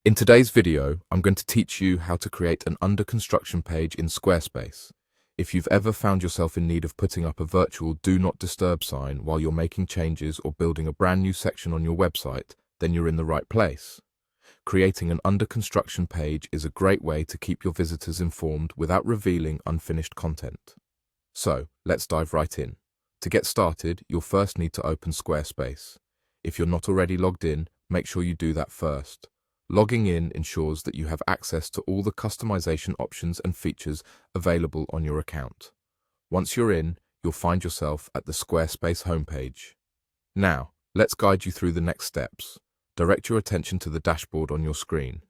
In today's video, I'm going to teach you how to create an under construction page in Squarespace. If you've ever found yourself in need of putting up a virtual Do Not Disturb sign while you're making changes or building a brand new section on your website, then you're in the right place. Creating an under construction page is a great way to keep your visitors informed without revealing unfinished content. So, let's dive right in. To get started, you'll first need to open Squarespace. If you're not already logged in, make sure you do that first. Logging in ensures that you have access to all the customization options and features available on your account. Once you're in, you'll find yourself at the Squarespace homepage. Now, let's guide you through the next steps. Direct your attention to the dashboard on your screen.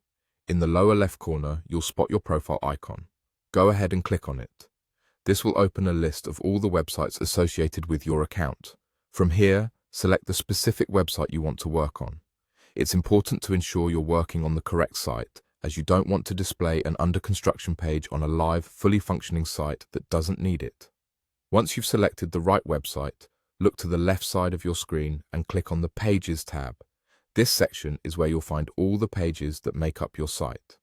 In the lower left corner, you'll spot your profile icon. Go ahead and click on it. This will open a list of all the websites associated with your account. From here, select the specific website you want to work on. It's important to ensure you're working on the correct site, as you don't want to display an under construction page on a live, fully functioning site that doesn't need it. Once you've selected the right website, look to the left side of your screen and click on the Pages tab. This section is where you'll find all the pages that make up your site.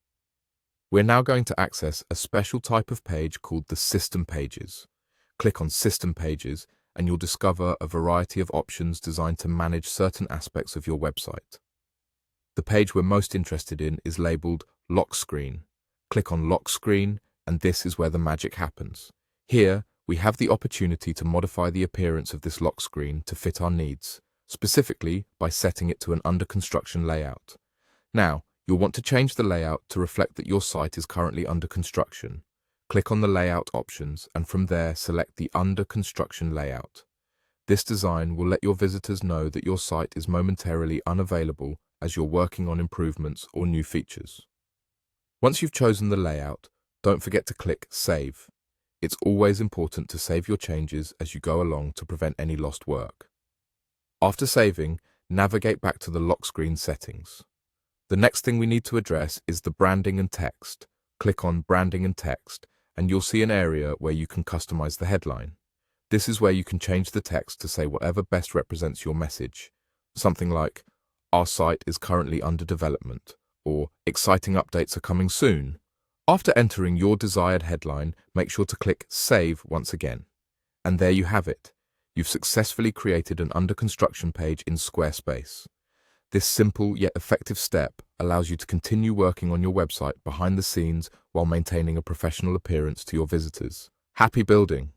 We're now going to access a special type of page called the System Pages. Click on System Pages and you'll discover a variety of options designed to manage certain aspects of your website. The page we're most interested in is labeled Lock Screen. Click on Lock Screen, and this is where the magic happens. Here, we have the opportunity to modify the appearance of this lock screen to fit our needs, specifically by setting it to an under construction layout. Now, you'll want to change the layout to reflect that your site is currently under construction. Click on the Layout options, and from there, select the Under Construction layout. This design will let your visitors know that your site is momentarily unavailable as you're working on improvements or new features. Once you've chosen the layout, don't forget to click Save. It's always important to save your changes as you go along to prevent any lost work. After saving, navigate back to the lock screen settings. The next thing we need to address is the branding and text. Click on Branding and Text, and you'll see an area where you can customize the headline. This is where you can change the text to say whatever best represents your message. Something like, "Our site is currently under development," or "Exciting updates are coming soon." After entering your desired headline, make sure to click Save once again. And there you have it. You've successfully created an under construction page in Squarespace. This simple yet effective step allows you to continue working on your website behind the scenes while maintaining a professional appearance to your visitors. Happy building!